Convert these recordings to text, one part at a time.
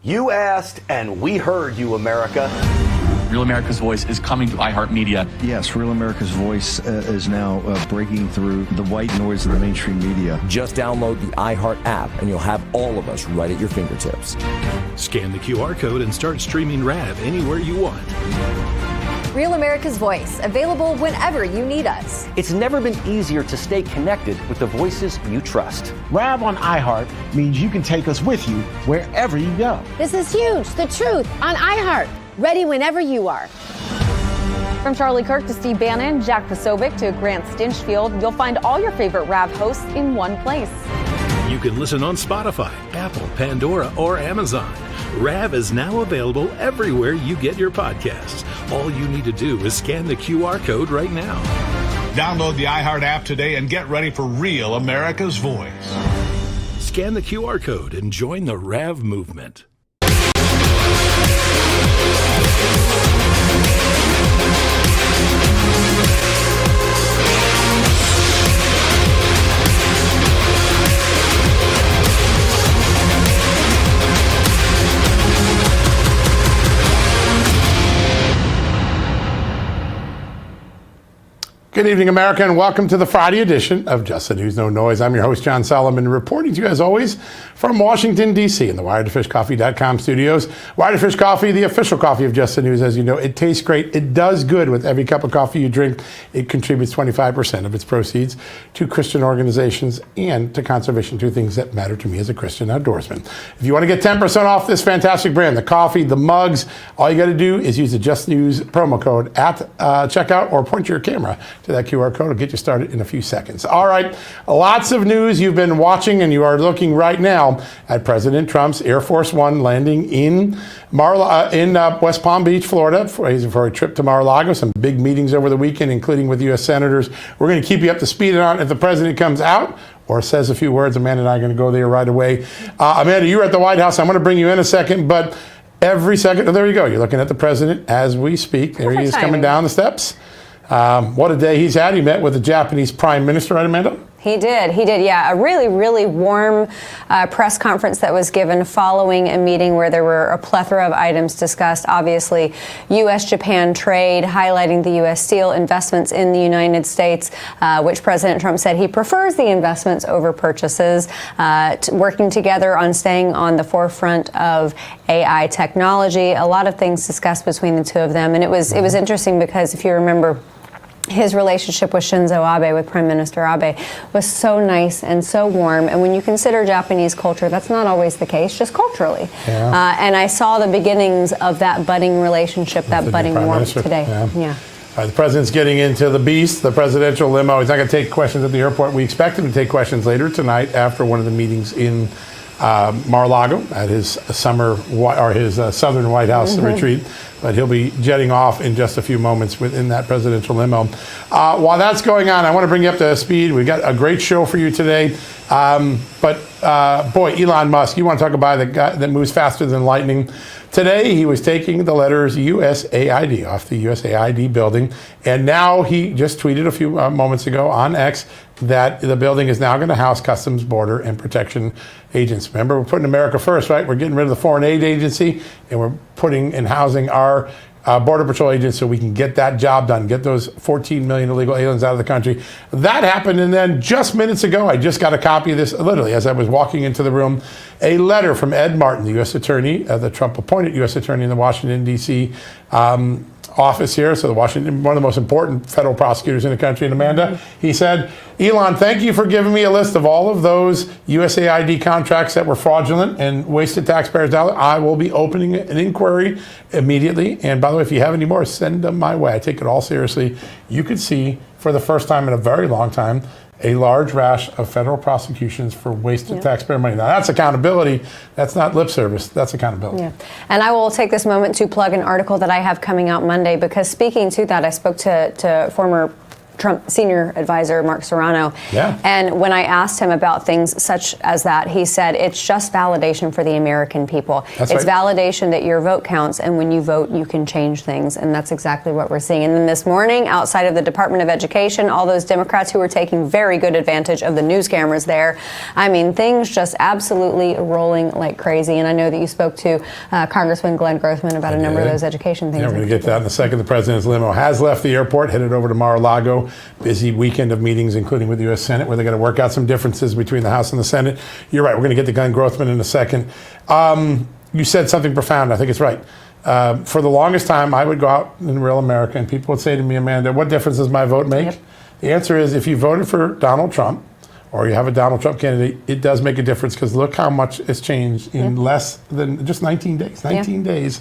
You asked, and we heard you, America. Real America's Voice is coming to iHeartMedia. Yes, Real America's Voice is now breaking through the white noise of the mainstream media. Just download the iHeart app, and you'll have all of us right at your fingertips. Scan the QR code and start streaming RAV anywhere you want. Real America's Voice, available whenever you need us. It's never been easier to stay connected with the voices you trust. RAV on iHeart means you can take us with you wherever you go. This is huge. The truth on iHeart. Ready whenever you are. From Charlie Kirk to Steve Bannon, Jack Posobiec to Grant Stinchfield, you'll find all your favorite RAV hosts in one place. You can listen on Spotify, Apple, Pandora, or Amazon. RAV is now available everywhere you get your podcasts. All you need to do is scan the QR code right now. Download the iHeart app today and get ready for Real America's Voice. Scan the QR code and join the RAV movement. Good evening, America, and welcome to the Friday edition of Just the News, No Noise. I'm your host, John Solomon, reporting to you, as always, from Washington, D.C. in the WiredToFishCoffee.com studios. Wired to Fish Coffee, the official coffee of Just the News. As you know, it tastes great. It does good with every cup of coffee you drink. It contributes 25% of its proceeds to Christian organizations and to conservation, two things that matter to me as a Christian outdoorsman. If you want to get 10% off this fantastic brand, the coffee, the mugs, all you got to do is use the Just News promo code at checkout or point your camera to that QR code. Will get you started in a few seconds. All right, lots of news you've been watching, and you are looking right now at President Trump's Air Force One landing in West Palm Beach, Florida, for a trip to Mar-a-Lago. Some big meetings over the weekend, including with U.S. senators. We're going to keep you up to speed on if the president comes out or says a few words. Amanda and I are going to go there right away. Amanda, you're at the White House. I'm going to bring you in a second, but every second, there you go. You're looking at the president as we speak. There he is coming down the steps. What a day he's had. He met with the Japanese Prime Minister, right, Amanda? He did, yeah. A really, really warm press conference that was given following a meeting where there were a plethora of items discussed. Obviously, U.S.-Japan trade, highlighting the U.S. steel investments in the United States, which President Trump said he prefers the investments over purchases, working together on staying on the forefront of AI technology. A lot of things discussed between the two of them. And it was interesting because if you remember, his relationship with Shinzo Abe, with Prime Minister Abe, was so nice and so warm. And when you consider Japanese culture, that's not always the case, just culturally. Yeah. And I saw the beginnings of that budding relationship, that budding warmth today. Yeah. The president's getting into the beast, the presidential limo. He's not going to take questions at the airport. We expect him to take questions later tonight after one of the meetings in Mar-a-Lago at his southern White House retreat. But he'll be jetting off in just a few moments within that presidential limo. While that's going on, I want to bring you up to speed. We've got a great show for you today. Boy, Elon Musk, you want to talk about the guy that moves faster than lightning. Today, he was taking the letters USAID off the USAID building. And now he just tweeted a few moments ago on X that the building is now going to house Customs, Border, and Protection agents. Remember, we're putting America first, right? We're getting rid of the Foreign Aid Agency, and we're putting and housing our Border Patrol agents so we can get that job done, get those 14 million illegal aliens out of the country. That happened, and then just minutes ago, I just got a copy of this, literally, as I was walking into the room, a letter from Ed Martin, the U.S. Attorney, the Trump-appointed U.S. Attorney in the Washington, D.C. Office here, so one of the most important federal prosecutors in the country. And Amanda, he said, Elon, thank you for giving me a list of all of those USAID contracts that were fraudulent and wasted taxpayers' dollars. I will be opening an inquiry immediately. And by the way, if you have any more, send them my way. I take it all seriously. You could see, for the first time in a very long time, a large rash of federal prosecutions for wasted taxpayer money. Now, that's accountability. That's not lip service. That's accountability. Yeah. And I will take this moment to plug an article that I have coming out Monday, because speaking to that, I spoke to former Trump senior advisor Mark Serrano. Yeah. And when I asked him about things such as that, he said it's just validation for the American people. That's it's right. validation that your vote counts, and when you vote, you can change things. And that's exactly what we're seeing. And then this morning, outside of the Department of Education, all those Democrats who were taking very good advantage of the news cameras there, I mean, things just absolutely rolling like crazy. And I know that you spoke to Congressman Glenn Grothman about a number of those education things. Yeah, we're going to get to that in a second. The president's limo has left the airport, headed over to Mar-a-Lago. Busy weekend of meetings, including with the U.S. Senate, where they're going to work out some differences between the House and the Senate. You're right. We're going to get to Glenn Grothman in a second. You said something profound. I think it's right. For the longest time, I would go out in real America, and people would say to me, Amanda, what difference does my vote make? Yep. The answer is, if you voted for Donald Trump, or you have a Donald Trump candidate, it does make a difference, because look how much has changed in less than just 19 days. 19 days.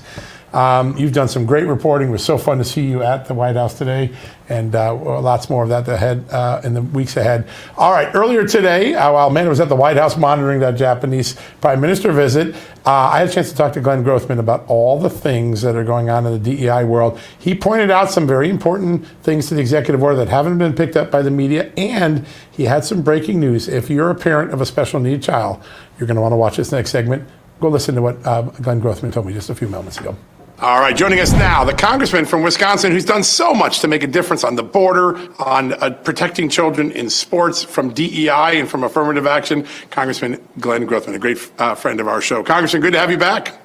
You've done some great reporting. It was so fun to see you at the White House today, and lots more of that ahead in the weeks ahead. All right, earlier today, while Amanda was at the White House monitoring that Japanese Prime Minister visit, I had a chance to talk to Glenn Grothman about all the things that are going on in the DEI world. He pointed out some very important things to the executive order that haven't been picked up by the media, and he had some breaking news. If you're a parent of a special needs child, you're going to want to watch this next segment. Go listen to what Glenn Grothman told me just a few moments ago. All right, joining us now, the congressman from Wisconsin who's done so much to make a difference on the border, on protecting children in sports, from DEI and from affirmative action, Congressman Glenn Grothman, a great friend of our show. Congressman, good to have you back.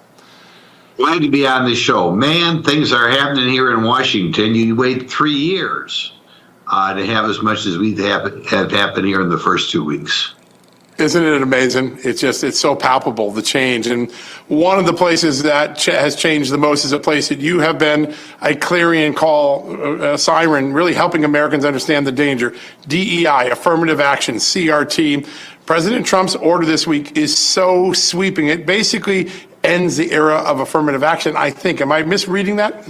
Glad to be on the show. Man, things are happening here in Washington. You wait 3 years to have as much as we've had happen here in the first 2 weeks. Isn't it amazing? It's so palpable, the change. And one of the places that has changed the most is a place that you have been a clarion call, a siren, really helping Americans understand the danger. DEI, affirmative action, CRT. President Trump's order this week is so sweeping. It basically ends the era of affirmative action, I think. Am I misreading that?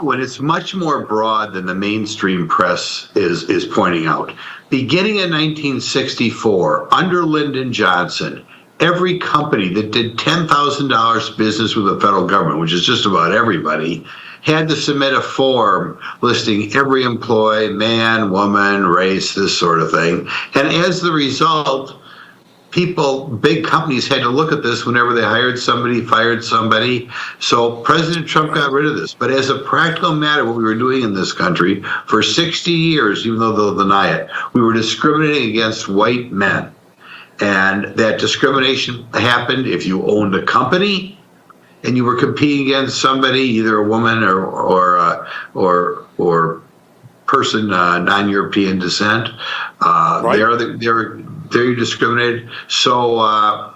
Oh, and it's much more broad than the mainstream press is pointing out. Beginning in 1964, under Lyndon Johnson, every company that did $10,000 business with the federal government, which is just about everybody, had to submit a form listing every employee, man, woman, race, this sort of thing. And as the result, big companies had to look at this whenever they hired somebody, fired somebody. So President Trump got rid of this. But as a practical matter, what we were doing in this country for 60 years, even though they'll deny it, we were discriminating against white men. And that discrimination happened if you owned a company and you were competing against somebody, either a woman or person non-European descent. Right. They're discriminated. So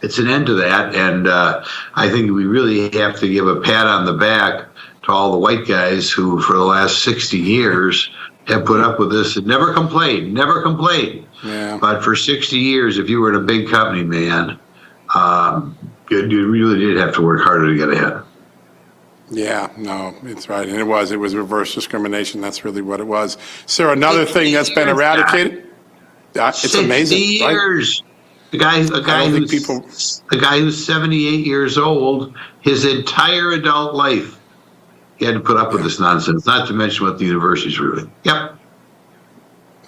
it's an end to that. And I think we really have to give a pat on the back to all the white guys who, for the last 60 years, have put up with this and never complained. Yeah. But for 60 years, if you were in a big company, man, you really did have to work harder to get ahead. Yeah, no, it's right. And it was reverse discrimination. That's really what it was. Sir, another thing that's been eradicated. It's amazing. 60 years. Right? A guy who's 78 years old, his entire adult life, he had to put up with this nonsense, not to mention what the universities were doing. Yep.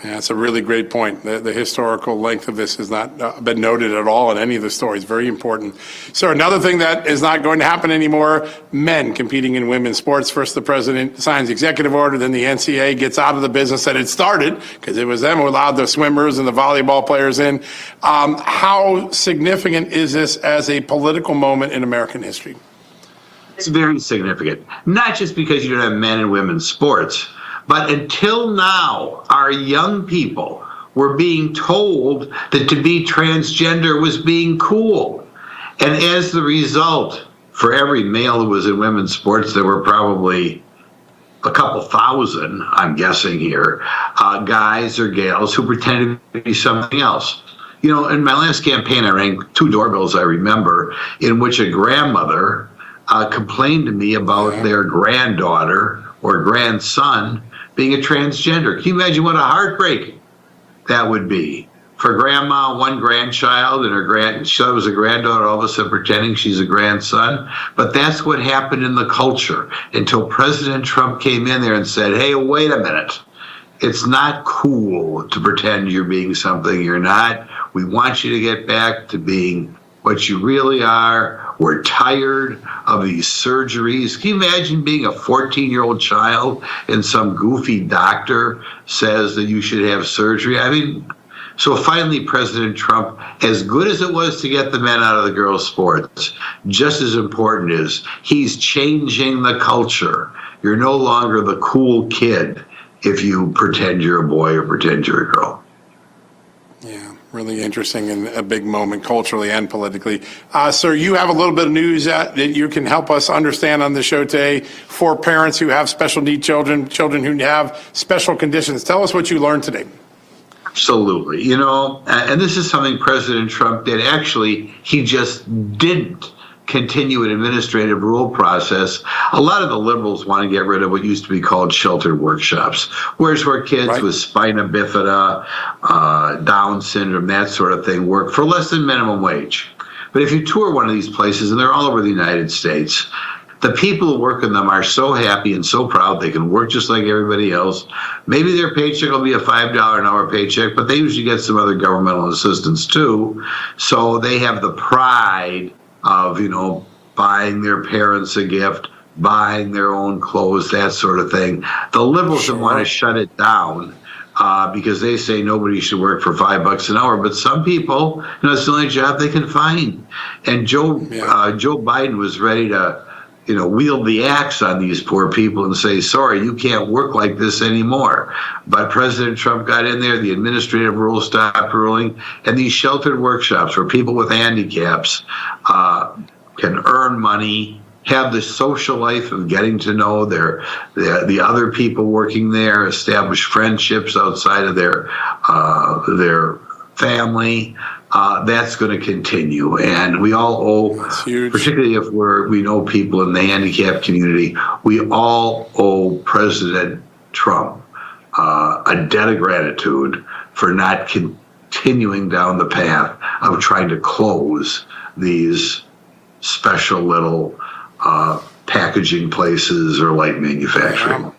Yeah, that's a really great point. The historical length of this has not been noted at all in any of the stories. Very important. So another thing that is not going to happen anymore, men competing in women's sports. First, the president signs the executive order, then the NCAA gets out of the business that it started, because it was them who allowed the swimmers and the volleyball players in. How significant is this as a political moment in American history? It's very significant, not just because you don't have men and women's sports, but until now, our young people were being told that to be transgender was being cool. And as the result, for every male who was in women's sports, there were probably a couple thousand, I'm guessing here, guys or gals who pretended to be something else. You know, in my last campaign, I rang 2 doorbells, I remember, in which a grandmother complained to me about their granddaughter or grandson being a transgender. Can you imagine what a heartbreak that would be for grandma, one grandchild, and she was a granddaughter, all of a sudden pretending she's a grandson. But that's what happened in the culture until President Trump came in there and said, hey, wait a minute. It's not cool to pretend you're being something you're not. We want you to get back to being what you really are. We're tired of these surgeries. Can you imagine being a 14-year-old child and some goofy doctor says that you should have surgery? I mean, so finally, President Trump, as good as it was to get the men out of the girls' sports, just as important is he's changing the culture. You're no longer the cool kid if you pretend you're a boy or pretend you're a girl. Yeah, really interesting and a big moment culturally and politically. Sir, you have a little bit of news that you can help us understand on the show today for parents who have special need children who have special conditions. Tell us what you learned today. Absolutely. You know, and this is something President Trump did. Actually, he just didn't continue an administrative rule process. A lot of the liberals want to get rid of what used to be called sheltered workshops, where kids with spina bifida, Down syndrome, that sort of thing work for less than minimum wage. But if you tour one of these places, and they're all over the United States, the people who work in them are so happy and so proud they can work just like everybody else. Maybe their paycheck will be a $5 an hour paycheck, but they usually get some other governmental assistance too. So they have the pride of, buying their parents a gift, buying their own clothes, that sort of thing. The liberals want to shut it down because they say nobody should work for $5 an hour. But some people, it's the only job they can find. And Joe Biden was ready to, wield the axe on these poor people and say, sorry, you can't work like this anymore. But President Trump got in there, the administrative rules stopped ruling, and these sheltered workshops where people with handicaps can earn money, have the social life of getting to know the other people working there, establish friendships outside of their family. That's going to continue, and we all owe, particularly if we know people in the handicapped community, we all owe President Trump a debt of gratitude for not continuing down the path of trying to close these special little packaging places or light manufacturing.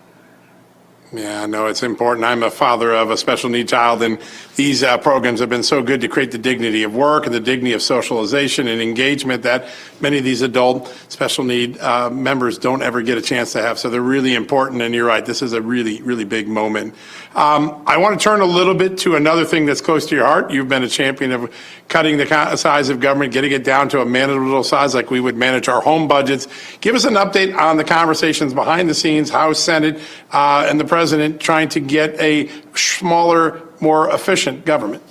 Yeah, no, it's important. I'm a father of a special need child, and these programs have been so good to create the dignity of work and the dignity of socialization and engagement that many of these adult special need members don't ever get a chance to have. So they're really important, and you're right, this is a really, really big moment. I want to turn a little bit to another thing that's close to your heart. You've been a champion of cutting the size of government, getting it down to a manageable size like we would manage our home budgets. Give us an update on the conversations behind the scenes, House, Senate, and the President trying to get a smaller, more efficient government.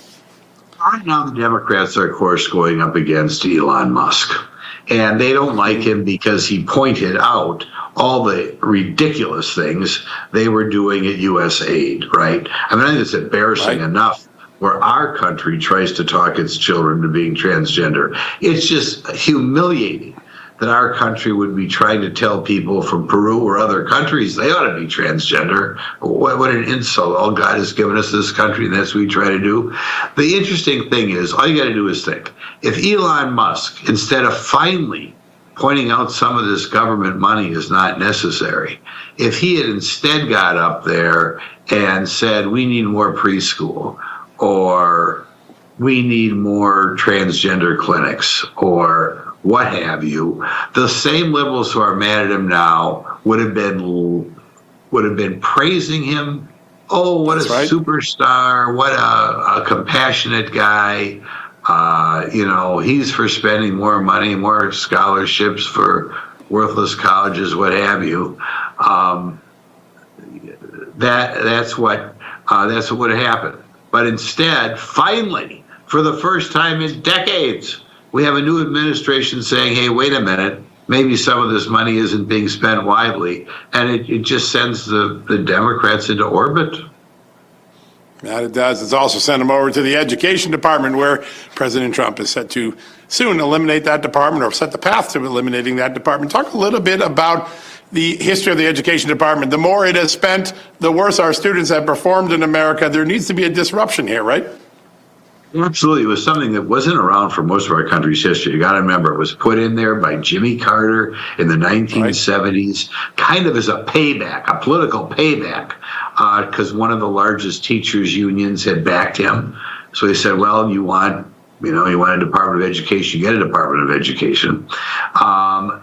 Right now, the Democrats are, of course, going up against Elon Musk. And they don't like him because he pointed out all the ridiculous things they were doing at U.S. aid, right? I mean, I think it's embarrassing enough where our country tries to talk its children to being transgender. It's just humiliating that our country would be trying to tell people from Peru or other countries they ought to be transgender. What an insult. All God has given us this country, and that's what we try to do. The interesting thing is, all you got to do is think. If Elon Musk, instead of finally pointing out some of this government money is not necessary, if he had instead got up there and said, we need more preschool, or we need more transgender clinics, or what have you, the same liberals who are mad at him now would have been praising him. Oh, what a superstar! What a compassionate guy! He's for spending more money, more scholarships for worthless colleges, what have you. That's what would have happened. But instead, finally, for the first time in decades, we have a new administration saying, hey, wait a minute, maybe some of this money isn't being spent widely. And it just sends the Democrats into orbit. That it does. It's also sent them over to the Education Department, where President Trump is set to soon eliminate that department, or set the path to eliminating that department. Talk a little bit about the history of the Education Department. The more it has spent, the worse our students have performed in America. There needs to be a disruption here, right? Absolutely. It was something that wasn't around for most of our country's history. You got to remember, it was put in there by Jimmy Carter in the 1970s, kind of as a payback, a political payback, because one of the largest teachers' unions had backed him. So they said, well, you want a Department of Education, you get a Department of Education.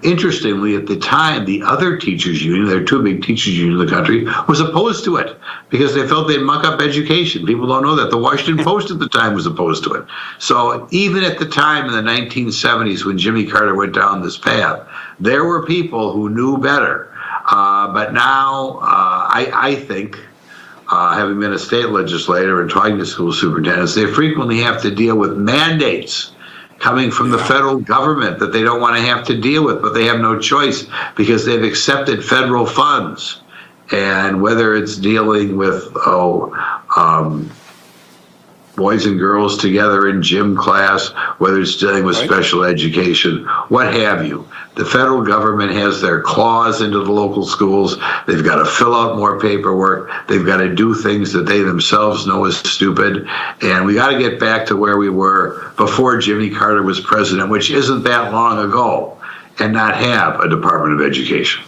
Interestingly, at the time, the other teachers' union, there are two big teachers' unions in the country, was opposed to it because they felt they'd muck up education. People don't know that. The Washington Post at the time was opposed to it. So even at the time in the 1970s when Jimmy Carter went down this path, there were people who knew better. But now I think, having been a state legislator and talking to school superintendents, they frequently have to deal with mandates coming from the federal government that they don't want to have to deal with, but they have no choice because they've accepted federal funds. And whether it's dealing with boys and girls together in gym class, whether it's dealing with special education, what have you. The federal government has their claws into the local schools. They've got to fill out more paperwork. They've got to do things that they themselves know is stupid. And we got to get back to where we were before Jimmy Carter was president, which isn't that long ago, and not have a Department of Education.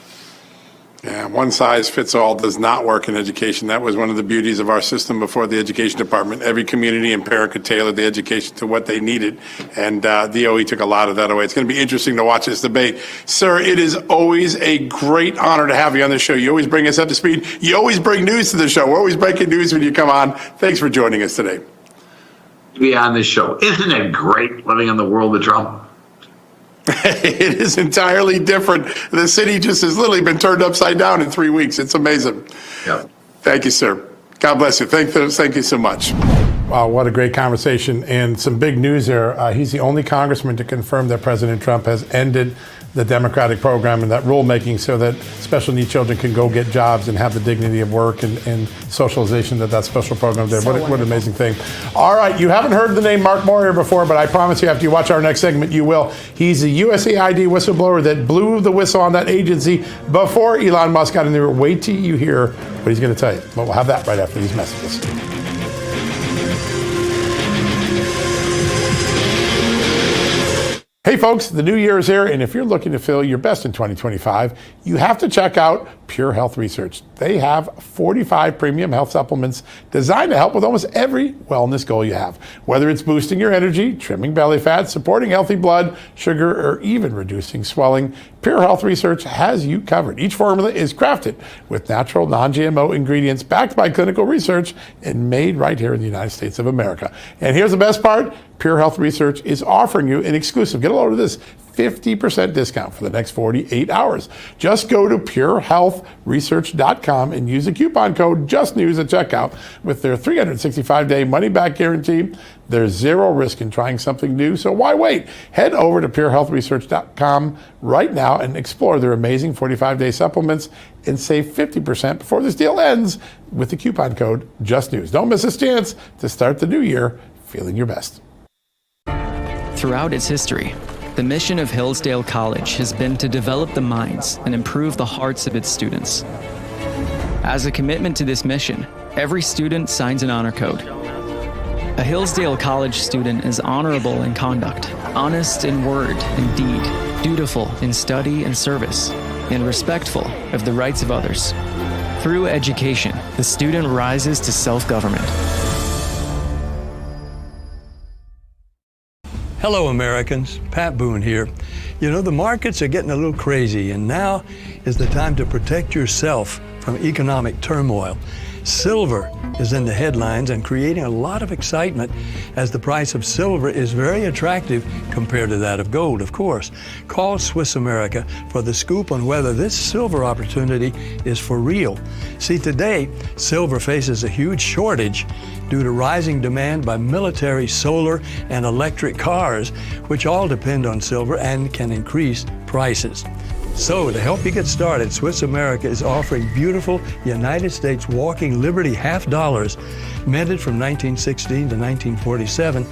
Yeah, one size fits all does not work in education. That was one of the beauties of our system before the education department. Every community and parent could tailor the education to what they needed, and DOE took a lot of that away. It's going to be interesting to watch this debate. Sir, it is always a great honor to have you on the show. You always bring us up to speed. You always bring news to the show. We're always breaking news when you come on. Thanks for joining us today. To be on this show. Isn't it great living in the world of Trump? It is entirely different. The city just has literally been turned upside down in 3 weeks. It's amazing. Yeah. Thank you, sir. God bless you. Thank you so much. Wow, what a great conversation. And some big news there. He's the only congressman to confirm that President Trump has ended the Democratic program and that rulemaking so that special needs children can go get jobs and have the dignity of work and socialization that special program there. What an amazing thing. All right, you haven't heard the name Mark Moyer before, but I promise you after you watch our next segment, you will. He's the USAID whistleblower that blew the whistle on that agency before Elon Musk got in there. Wait till you hear what he's going to tell you. But we'll have that right after these messages. Hey folks, the new year is here, and if you're looking to feel your best in 2025, you have to check out Pure Health Research. They have 45 premium health supplements designed to help with almost every wellness goal you have. Whether it's boosting your energy, trimming belly fat, supporting healthy blood, sugar, or even reducing swelling, Pure Health Research has you covered. Each formula is crafted with natural, non-GMO ingredients backed by clinical research and made right here in the United States of America. And here's the best part. Pure Health Research is offering you an exclusive, get a load of this, 50% discount for the next 48 hours. Just go to purehealthresearch.com and use the coupon code JUSTNEWS at checkout. With their 365-day money-back guarantee, there's zero risk in trying something new, so why wait? Head over to purehealthresearch.com right now and explore their amazing 45-day supplements and save 50% before this deal ends with the coupon code JUSTNEWS. Don't miss this chance to start the new year feeling your best. Throughout its history, the mission of Hillsdale College has been to develop the minds and improve the hearts of its students. As a commitment to this mission, every student signs an honor code. A Hillsdale College student is honorable in conduct, honest in word and deed, dutiful in study and service, and respectful of the rights of others. Through education, the student rises to self-government. Hello, Americans. Pat Boone here. You know, the markets are getting a little crazy, and now is the time to protect yourself from economic turmoil. Silver is in the headlines and creating a lot of excitement as the price of silver is very attractive compared to that of gold, of course. Call Swiss America for the scoop on whether this silver opportunity is for real. See, today, silver faces a huge shortage due to rising demand by military, solar, and electric cars, which all depend on silver and can increase prices. So, to help you get started, Swiss America is offering beautiful United States walking Liberty half dollars, minted from 1916 to 1947,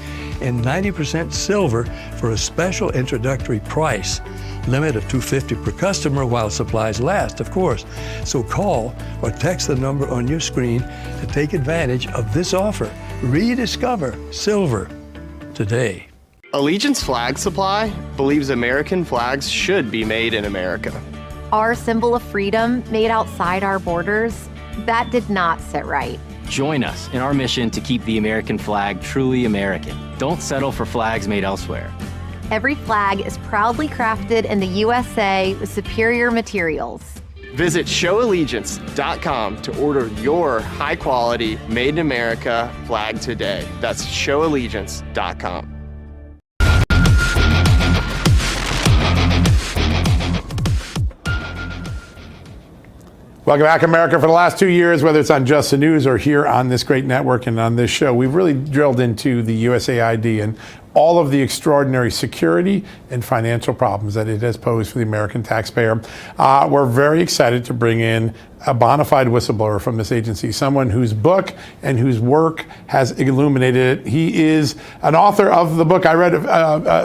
in 90% silver for a special introductory price. Limit of $250 per customer while supplies last, of course. So call or text the number on your screen to take advantage of this offer. Rediscover silver. today. Allegiance Flag Supply believes American flags should be made in America. Our symbol of freedom made outside our borders, that did not sit right. Join us in our mission to keep the American flag truly American. Don't settle for flags made elsewhere. Every flag is proudly crafted in the USA with superior materials. Visit showallegiance.com to order your high-quality, made-in-America flag today. That's showallegiance.com. Welcome back, America. For the last 2 years, whether it's on Just the News or here on this great network and on this show, we've really drilled into the USAID and all of the extraordinary security and financial problems that it has posed for the American taxpayer. We're very excited to bring in a bona fide whistleblower from this agency, someone whose book and whose work has illuminated it. He is an author of the book I read,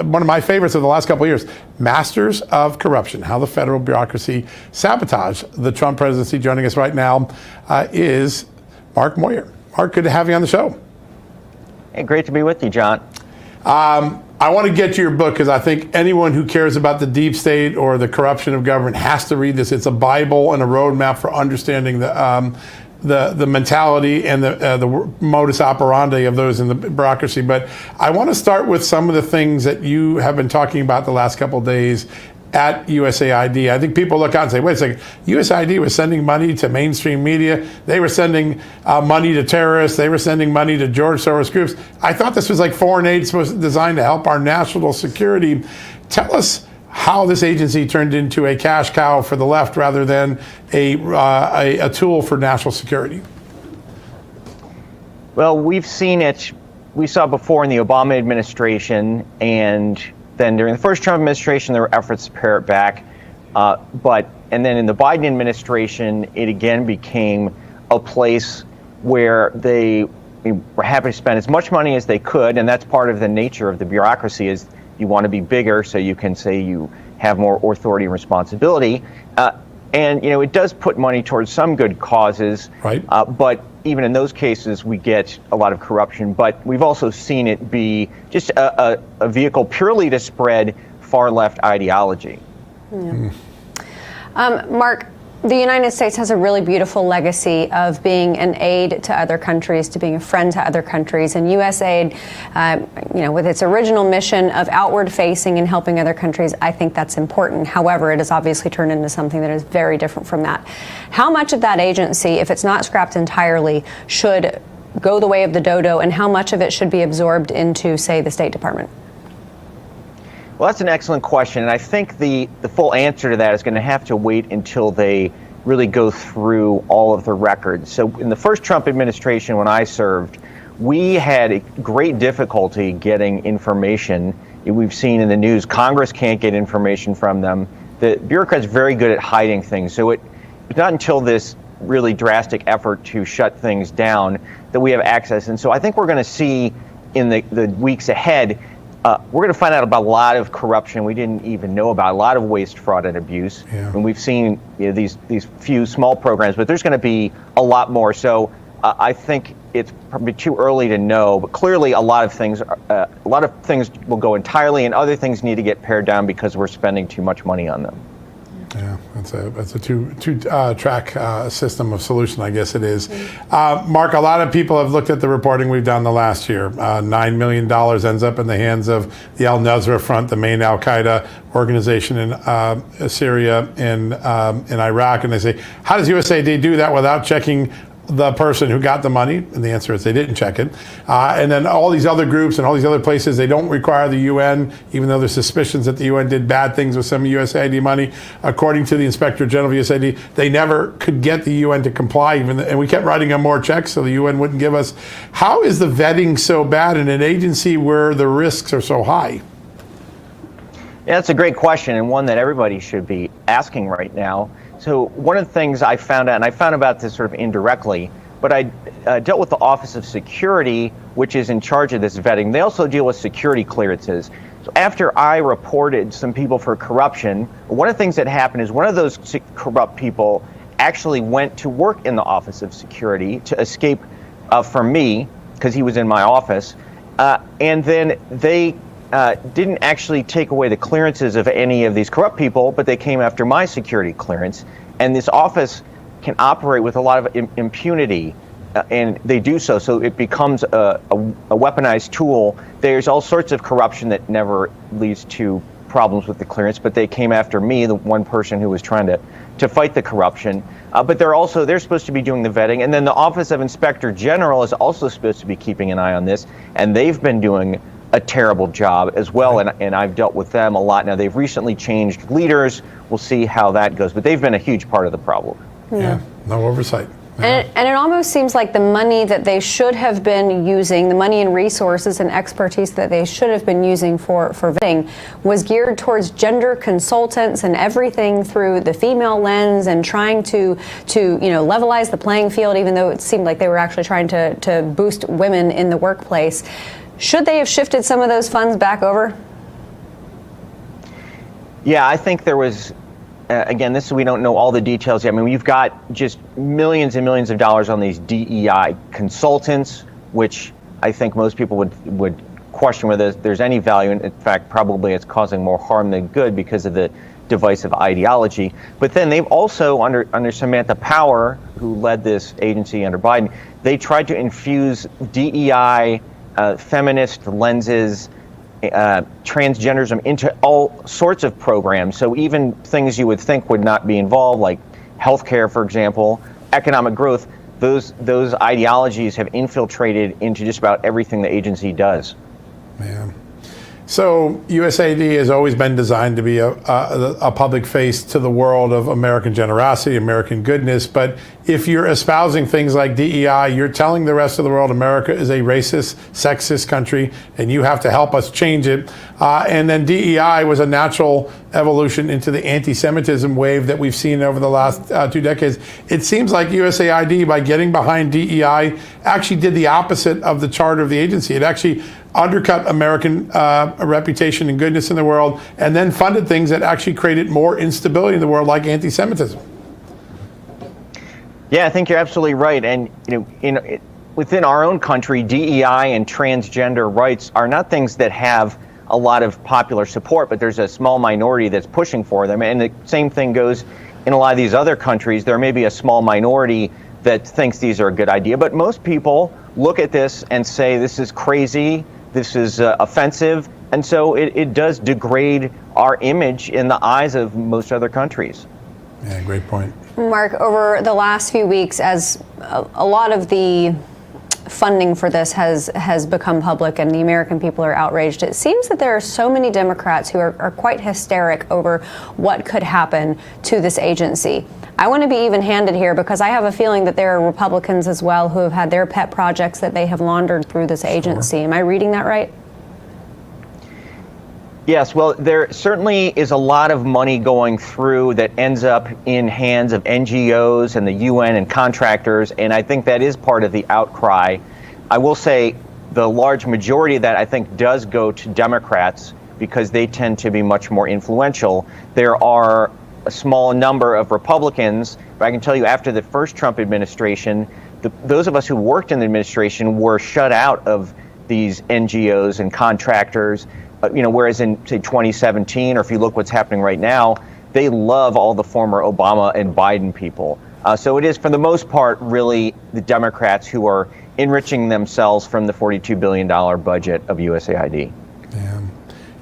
one of my favorites of the last couple of years, Masters of Corruption, How the Federal Bureaucracy Sabotaged the Trump Presidency. Joining us right now is Mark Moyer. Mark, good to have you on the show. Hey, great to be with you, John. I want to get to your book because I think anyone who cares about the deep state or the corruption of government has to read this. It's a Bible and a roadmap for understanding the mentality and the modus operandi of those in the bureaucracy. But I want to start with some of the things that you have been talking about the last couple of days at USAID. I think people look out and say, wait a second, USAID was sending money to mainstream media. They were sending money to terrorists. They were sending money to George Soros groups. I thought this was like foreign aid designed to help our national security. Tell us how this agency turned into a cash cow for the left rather than a tool for national security. Well, we've seen it. We saw it before in the Obama administration, and then during the first Trump administration, there were efforts to pare it back. And then in the Biden administration, it again became a place where they were happy to spend as much money as they could. And that's part of the nature of the bureaucracy, is you want to be bigger so you can say you have more authority and responsibility. And, it does put money towards some good causes. Right. But even in those cases, we get a lot of corruption. But we've also seen it be just a vehicle purely to spread far-left ideology. Yeah. Mark, the United States has a really beautiful legacy of being an aid to other countries, to being a friend to other countries. And USAID, with its original mission of outward facing and helping other countries, I think that's important. However, it has obviously turned into something that is very different from that. How much of that agency, if it's not scrapped entirely, should go the way of the dodo, and how much of it should be absorbed into, say, the State Department? Well, that's an excellent question, and I think the full answer to that is going to have to wait until they really go through all of the records. So in the first Trump administration, when I served, we had a great difficulty getting information. We've seen in the news, Congress can't get information from them. The bureaucrats are very good at hiding things. So it's not until this really drastic effort to shut things down that we have access. And so I think we're going to see in the weeks ahead, we're going to find out about a lot of corruption we didn't even know about, a lot of waste, fraud, and abuse. Yeah. And we've seen these few small programs, but there's going to be a lot more. So I think it's probably too early to know, but clearly a lot of things will go entirely, and other things need to get pared down because we're spending too much money on them. Yeah, that's a two-track system of solution, I guess it is. Mark, a lot of people have looked at the reporting we've done the last year. $9 million ends up in the hands of the Al-Nusra Front, the main al-Qaeda organization in Syria and in Iraq. And they say, how does USAID do that without checking the person who got the money? And the answer is they didn't check it. And then all these other groups and all these other places, they don't require the UN, even though there's suspicions that the UN did bad things with some USAID money. According to the Inspector General of USAID, they never could get the UN to comply, and we kept writing them more checks so the UN wouldn't give us. How is the vetting so bad in an agency where the risks are so high? Yeah, that's a great question, and one that everybody should be asking right now. So one of the things I found out, and I found about this sort of indirectly, but I dealt with the Office of Security, which is in charge of this vetting. They also deal with security clearances. So after I reported some people for corruption, one of the things that happened is one of those corrupt people actually went to work in the Office of Security to escape from me, because he was in my office. And then they didn't actually take away the clearances of any of these corrupt people, but they came after my security clearance. And this office can operate with a lot of impunity, and they do so. So it becomes a weaponized tool. There's all sorts of corruption that never leads to problems with the clearance, but they came after me, the one person who was trying to fight the corruption. But they're supposed to be doing the vetting. And then the Office of Inspector General is also supposed to be keeping an eye on this, and they've been doing a terrible job as well, and I've dealt with them a lot. Now, they've recently changed leaders. We'll see how that goes, but they've been a huge part of the problem. Yeah, no oversight. And it almost seems like the money that they should have been using, the money and resources and expertise that they should have been using for vetting, was geared towards gender consultants and everything through the female lens, and trying to levelize the playing field, even though it seemed like they were actually trying to boost women in the workplace. Should they have shifted some of those funds back over? Yeah, I think there was, again, we don't know all the details yet. I mean, you've got just millions and millions of dollars on these DEI consultants, which I think most people would question whether there's any value. In fact, probably it's causing more harm than good because of the divisive ideology. But then they've also, under Samantha Power, who led this agency under Biden, they tried to infuse DEI, feminist lenses, transgenderism into all sorts of programs. So even things you would think would not be involved, like healthcare, for example, economic growth, those ideologies have infiltrated into just about everything the agency does. Man. So USAID has always been designed to be a public face to the world of American generosity, American goodness. But if you're espousing things like DEI, you're telling the rest of the world America is a racist, sexist country, and you have to help us change it. And then DEI was a natural evolution into the anti-Semitism wave that we've seen over the last 2 decades. It seems like USAID, by getting behind DEI, actually did the opposite of the charter of the agency. It actually undercut American reputation and goodness in the world, and then funded things that actually created more instability in the world, like anti-Semitism. Yeah, I think you're absolutely right. And within our own country, DEI and transgender rights are not things that have a lot of popular support, but there's a small minority that's pushing for them. And the same thing goes in a lot of these other countries. There may be a small minority that thinks these are a good idea, but most people look at this and say this is crazy, this is offensive, and so it does degrade our image in the eyes of most other countries. Yeah, great point. Mark, over the last few weeks, as a lot of the funding for this has become public and the American people are outraged, it seems that there are so many Democrats who are quite hysteric over what could happen to this agency. I want to be even-handed here because I have a feeling that there are Republicans as well who have had their pet projects that they have laundered through this agency. Am I reading that right? Yes, well, there certainly is a lot of money going through that ends up in hands of NGOs and the UN and contractors, and I think that is part of the outcry. I will say the large majority of that, I think, does go to Democrats because they tend to be much more influential. There are a small number of Republicans, but I can tell you after the first Trump administration, those of us who worked in the administration were shut out of these NGOs and contractors. Whereas in, say, 2017, or if you look what's happening right now, they love all the former Obama and Biden people. So it is, for the most part, really the Democrats who are enriching themselves from the $42 billion budget of USAID. Yeah.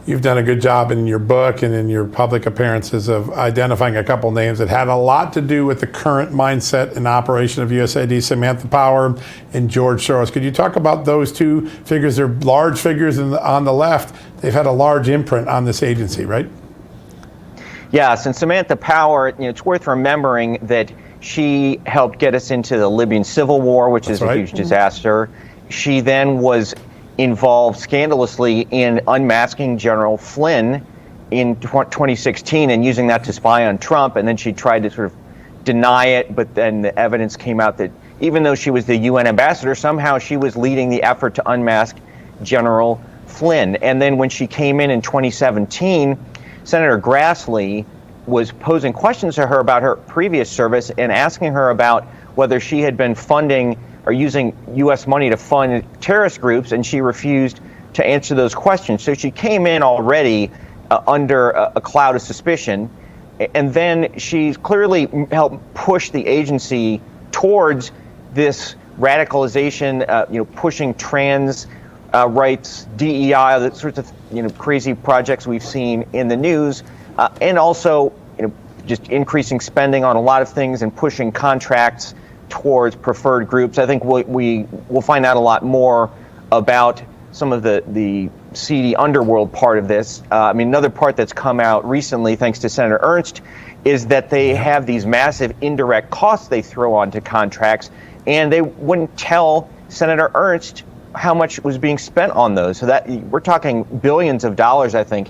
You've done a good job in your book and in your public appearances of identifying a couple names that had a lot to do with the current mindset and operation of USAID, Samantha Power and George Soros. Could you talk about those two figures? They're large figures on the left. They've had a large imprint on this agency, right? Yes, and Samantha Power, it's worth remembering that she helped get us into the Libyan civil war, which is a huge disaster. She then was involved scandalously in unmasking General Flynn in 2016 and using that to spy on Trump. And then she tried to sort of deny it, but then the evidence came out that even though she was the UN ambassador, somehow she was leading the effort to unmask General Flynn. And then when she came in 2017, Senator Grassley was posing questions to her about her previous service and asking her about whether she had been funding are using U.S. money to fund terrorist groups, and she refused to answer those questions. So she came in already under a cloud of suspicion, and then she's clearly helped push the agency towards this radicalization, pushing trans rights, DEI, the sorts of crazy projects we've seen in the news, and also just increasing spending on a lot of things and pushing contracts towards preferred groups. I think we'll find out a lot more about some of the seedy underworld part of this. Another part that's come out recently, thanks to Senator Ernst, is that they have these massive indirect costs they throw onto contracts, and they wouldn't tell Senator Ernst how much was being spent on those. So that we're talking billions of dollars, I think,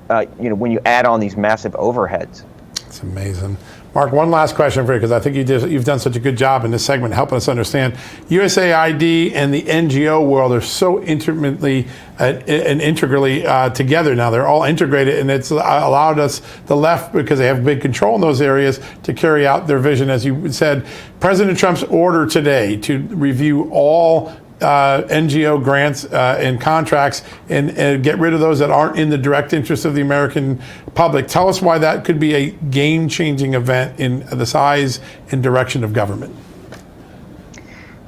when you add on these massive overheads. It's amazing. Mark, one last question for you, because I think you've done such a good job in this segment helping us understand. USAID and the NGO world are so intimately and integrally together now. They're all integrated, and it's allowed us, the left, because they have big control in those areas, to carry out their vision. As you said, President Trump's order today to review all NGO grants and contracts and get rid of those that aren't in the direct interest of the American public. Tell us why that could be a game-changing event in the size and direction of government.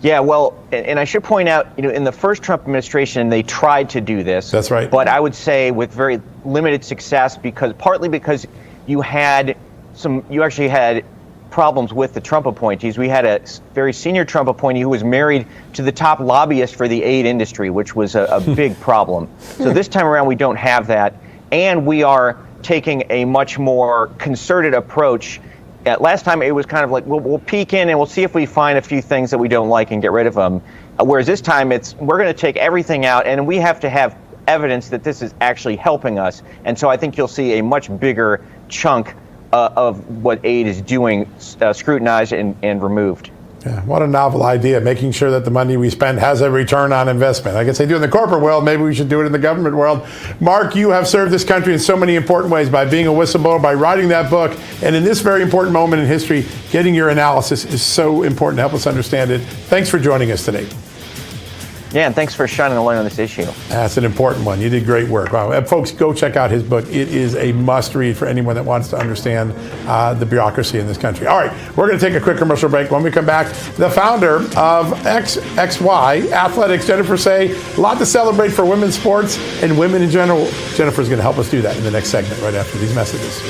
Yeah, well, and I should point out, in the first Trump administration, they tried to do this. That's right. But I would say with very limited success, partly because you actually had problems with the Trump appointees. We had a very senior Trump appointee who was married to the top lobbyist for the aid industry, which was a big problem. So this time around, we don't have that. And we are taking a much more concerted approach. Last time, it was kind of like, we'll peek in and we'll see if we find a few things that we don't like and get rid of them. Whereas this time, we're going to take everything out, and we have to have evidence that this is actually helping us. And so I think you'll see a much bigger chunk of what aid is doing scrutinized and removed. Yeah, what a novel idea, making sure that the money we spend has a return on investment. I guess they do in the corporate world. Maybe we should do it in the government world. Mark, you have served this country in so many important ways by being a whistleblower, by writing that book, and in this very important moment in history, getting your analysis is so important to help us understand it. Thanks for joining us today. Yeah, and thanks for shining a light on this issue. That's an important one. You did great work. Wow. Folks, go check out his book. It is a must-read for anyone that wants to understand the bureaucracy in this country. All right, we're going to take a quick commercial break. When we come back, the founder of XY Athletics, Jennifer Say, a lot to celebrate for women's sports and women in general. Jennifer's going to help us do that in the next segment right after these messages.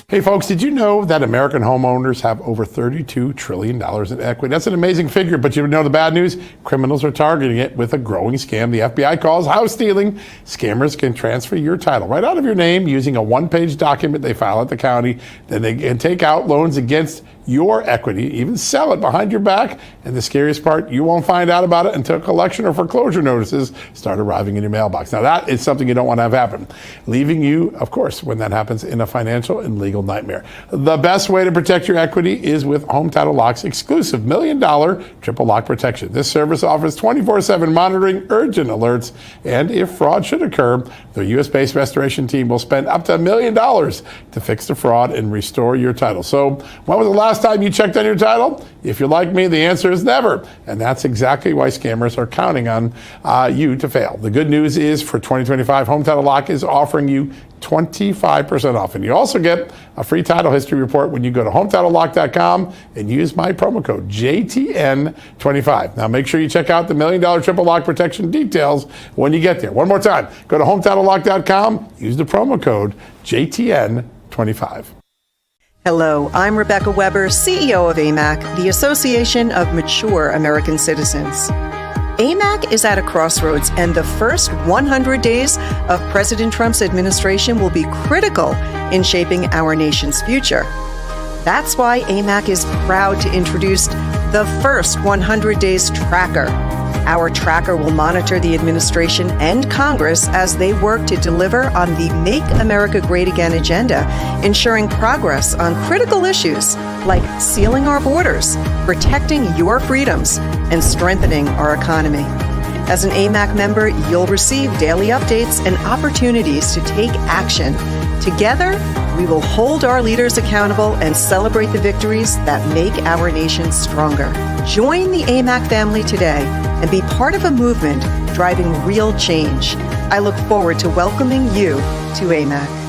Hey folks, did you know that American homeowners have over $32 trillion in equity? That's an amazing figure, but you know the bad news? Criminals are targeting it with a growing scam the FBI calls house stealing. Scammers can transfer your title right out of your name using a one-page document they file at the county. Then they can take out loans against your equity, even sell it behind your back. And the scariest part, you won't find out about it until collection or foreclosure notices start arriving in your mailbox. Now that is something you don't want to have happen, leaving you, of course, when that happens, in a financial and legal nightmare. The best way to protect your equity is with Home Title Lock's exclusive $1 million triple lock protection. This service offers 24/7 monitoring, urgent alerts, and if fraud should occur, the U.S.-based restoration team will spend up to $1 million to fix the fraud and restore your title. So when was the last time you checked on your title? If you're like me, the answer is never. And that's exactly why scammers are counting on you to fail. The good news is for 2025, Home Title Lock is offering you 25% off. And you also get a free title history report when you go to HometitleLock.com and use my promo code JTN25. Now make sure you check out the $1 million triple lock protection details when you get there. One more time, go to HometitleLock.com, use the promo code JTN25. Hello, I'm Rebecca Weber, CEO of AMAC, the Association of Mature American Citizens. AMAC is at a crossroads, and the first 100 days of President Trump's administration will be critical in shaping our nation's future. That's why AMAC is proud to introduce the first 100 Days Tracker. Our tracker will monitor the administration and Congress as they work to deliver on the Make America Great Again agenda, ensuring progress on critical issues like sealing our borders, protecting your freedoms, and strengthening our economy. As an AMAC member, you'll receive daily updates and opportunities to take action. Together, we will hold our leaders accountable and celebrate the victories that make our nation stronger. Join the AMAC family today and be part of a movement driving real change. I look forward to welcoming you to AMAC.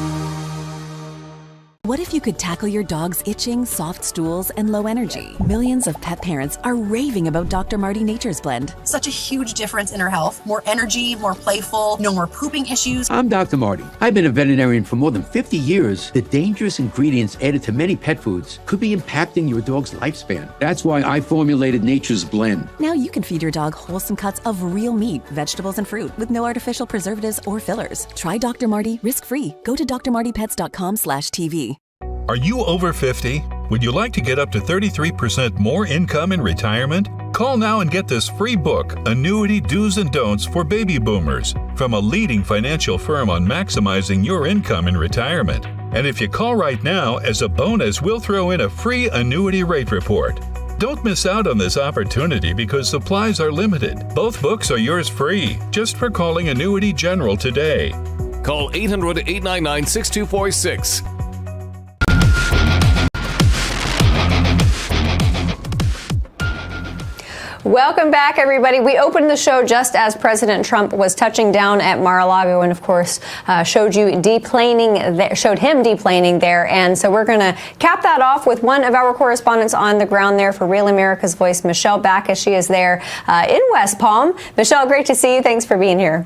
What if you could tackle your dog's itching, soft stools, and low energy? Millions of pet parents are raving about Dr. Marty Nature's Blend. Such a huge difference in her health. More energy, more playful, no more pooping issues. I'm Dr. Marty. I've been a veterinarian for more than 50 years. The dangerous ingredients added to many pet foods could be impacting your dog's lifespan. That's why I formulated Nature's Blend. Now you can feed your dog wholesome cuts of real meat, vegetables, and fruit with no artificial preservatives or fillers. Try Dr. Marty risk-free. Go to drmartypets.com/TV. Are you over 50? Would you like to get up to 33% more income in retirement? Call now and get this free book, Annuity Do's and Don'ts for Baby Boomers, from a leading financial firm on maximizing your income in retirement. And if you call right now, as a bonus, we'll throw in a free annuity rate report. Don't miss out on this opportunity because supplies are limited. Both books are yours free, just for calling Annuity General today. Call 800-899-6246. Welcome back, everybody. We opened the show just as President Trump was touching down at Mar-a-Lago, and of course, showed him deplaning there. And so we're going to cap that off with one of our correspondents on the ground there for Real America's Voice, Michelle Backus. She is there in West Palm. Michelle, great to see you. Thanks for being here.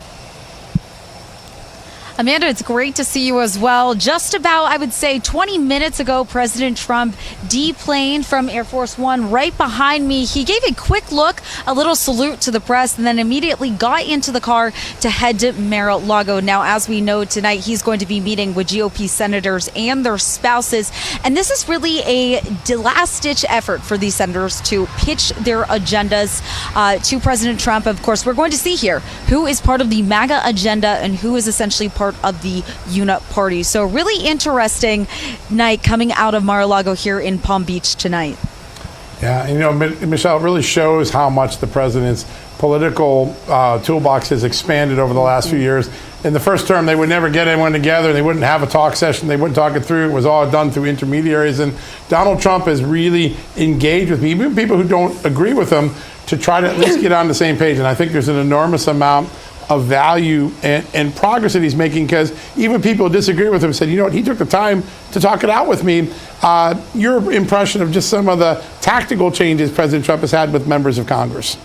Amanda, it's great to see you as well. Just about, I would say, 20 minutes ago, President Trump deplaned from Air Force One right behind me. He gave a quick look, a little salute to the press, and then immediately got into the car to head to Mar-a-Lago. Now, as we know tonight, he's going to be meeting with GOP senators and their spouses. And this is really a last-ditch effort for these senators to pitch their agendas to President Trump. Of course, we're going to see here who is part of the MAGA agenda and who is essentially part of the UNIT party. So really interesting night coming out of Mar-a-Lago here in Palm Beach tonight. Yeah, and, you know, Michelle, it really shows how much the president's political toolbox has expanded over the last few years. In the first term, they would never get anyone together. They wouldn't have a talk session. They wouldn't talk it through. It was all done through intermediaries. And Donald Trump has really engaged with even people who don't agree with him to try to at least get on the same page. And I think there's an enormous amount of value and progress that he's making, because even people who disagree with him said, you know what, he took the time to talk it out with me. Your impression of just some of the tactical changes President Trump has had with members of Congress?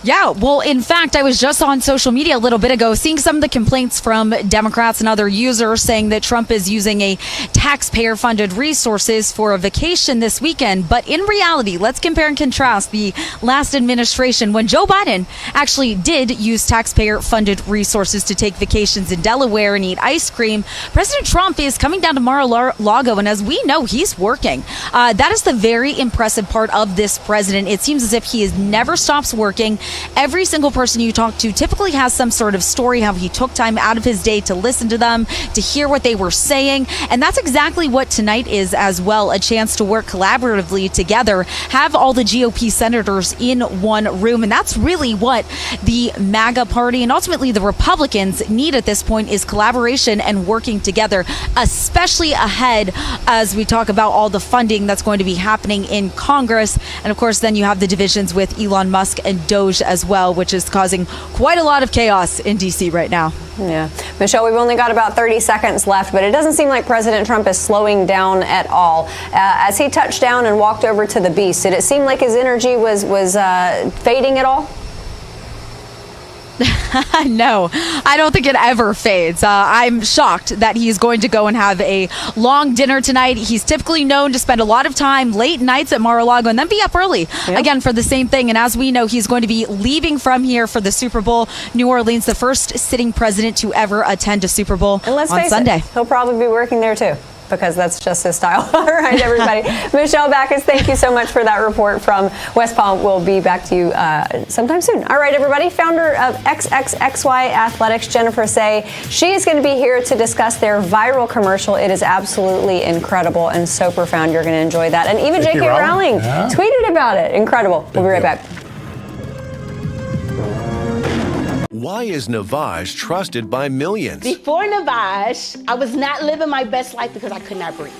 Yeah, well, in fact, I was just on social media a little bit ago seeing some of the complaints from Democrats and other users saying that Trump is using a taxpayer-funded resources for a vacation this weekend. But in reality, let's compare and contrast the last administration when Joe Biden actually did use taxpayer-funded resources to take vacations in Delaware and eat ice cream. President Trump is coming down to Mar-a-Lago, and as we know, he's working. That is the very impressive part of this president. It seems as if he never stops working. Every single person you talk to typically has some sort of story, how he took time out of his day to listen to them, to hear what they were saying. And that's exactly what tonight is as well, a chance to work collaboratively together, have all the GOP senators in one room. And that's really what the MAGA party and ultimately the Republicans need at this point, is collaboration and working together, especially ahead as we talk about all the funding that's going to be happening in Congress. And of course, then you have the divisions with Elon Musk and Doge as well, which is causing quite a lot of chaos in D.C. right now. Yeah. Michelle, we've only got about 30 seconds left, but it doesn't seem like President Trump is slowing down at all. As he touched down and walked over to the beast, did it seem like his energy was fading at all? No, I don't think it ever fades. I'm shocked that he's going to go and have a long dinner tonight. He's typically known to spend a lot of time late nights at Mar-a-Lago and then be up early again for the same thing. And as we know, he's going to be leaving from here for the Super Bowl. New Orleans, the first sitting president to ever attend a Super Bowl on Sunday. He'll probably be working there too, because that's just his style. All right, everybody. Michelle Backus, thank you so much for that report from West Palm. We'll be back to you sometime soon. All right, everybody. Founder of XXXY Athletics, Jennifer Say, she is going to be here to discuss their viral commercial. It is absolutely incredible and so profound. You're going to enjoy that. And even J.K. Rowling tweeted about it. Incredible. We'll be right back. Why is Navage trusted by millions? Before Navage, I was not living my best life because I could not breathe.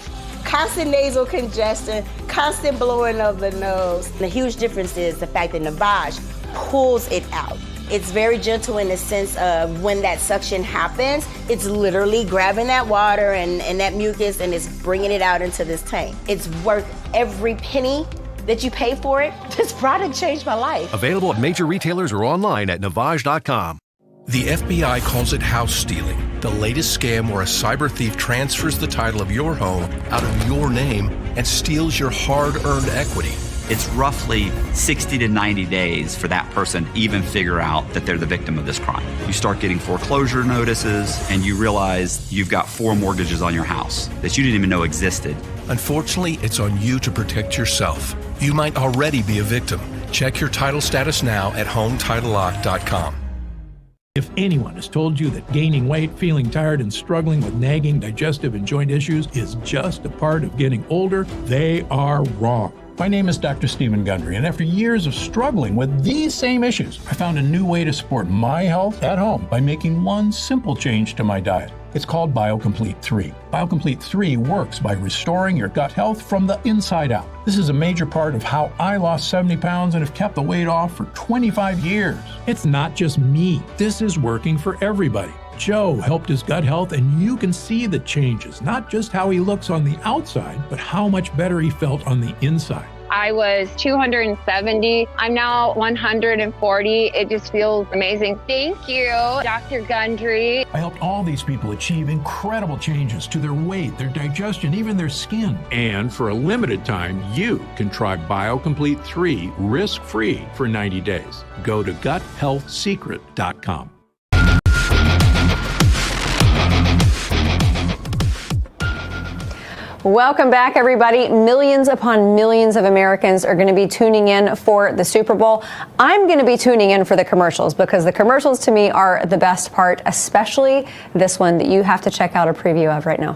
Constant nasal congestion, constant blowing of the nose. The huge difference is the fact that Navage pulls it out. It's very gentle in the sense of when that suction happens, it's literally grabbing that water and that mucus and it's bringing it out into this tank. It's worth every penny that you pay for it. This product changed my life. Available at major retailers or online at Navage.com. The FBI calls it house stealing, the latest scam where a cyber thief transfers the title of your home out of your name and steals your hard-earned equity. It's roughly 60 to 90 days for that person to even figure out that they're the victim of this crime. You start getting foreclosure notices and you realize you've got 4 mortgages on your house that you didn't even know existed. Unfortunately, it's on you to protect yourself. You might already be a victim. Check your title status now at HomeTitleLock.com. If anyone has told you that gaining weight, feeling tired, and struggling with nagging digestive and joint issues is just a part of getting older, they are wrong. My name is Dr. Stephen Gundry, and after years of struggling with these same issues, I found a new way to support my health at home by making one simple change to my diet. It's called BioComplete 3. BioComplete 3 works by restoring your gut health from the inside out. This is a major part of how I lost 70 pounds and have kept the weight off for 25 years. It's not just me. This is working for everybody. Joe helped his gut health, and you can see the changes, not just how he looks on the outside, but how much better he felt on the inside. I was 270. I'm now 140. It just feels amazing. Thank you, Dr. Gundry. I helped all these people achieve incredible changes to their weight, their digestion, even their skin. And for a limited time, you can try BioComplete 3 risk-free for 90 days. Go to guthealthsecret.com. Welcome back, everybody. Millions upon millions of Americans are going to be tuning in for the Super Bowl. I'm going to be tuning in for the commercials because the commercials to me are the best part, especially this one that you have to check out a preview of right now.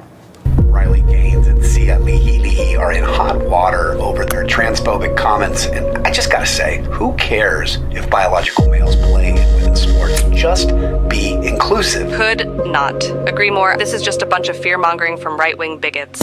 Riley Gaines and Sia Leahy are in hot water over their transphobic comments. And I just got to say, who cares if biological males play in women's sports? Just be inclusive. Could not agree more. This is just a bunch of fear-mongering from right-wing bigots.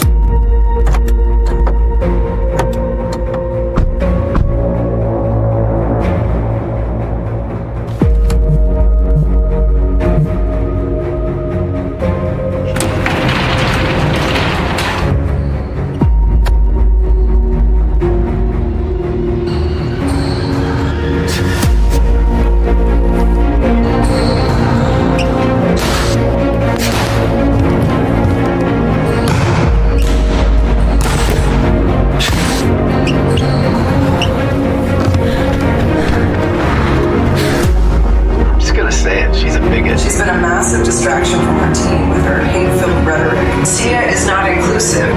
She's been a massive distraction from her team with her hate-filled rhetoric. Sia is not inclusive.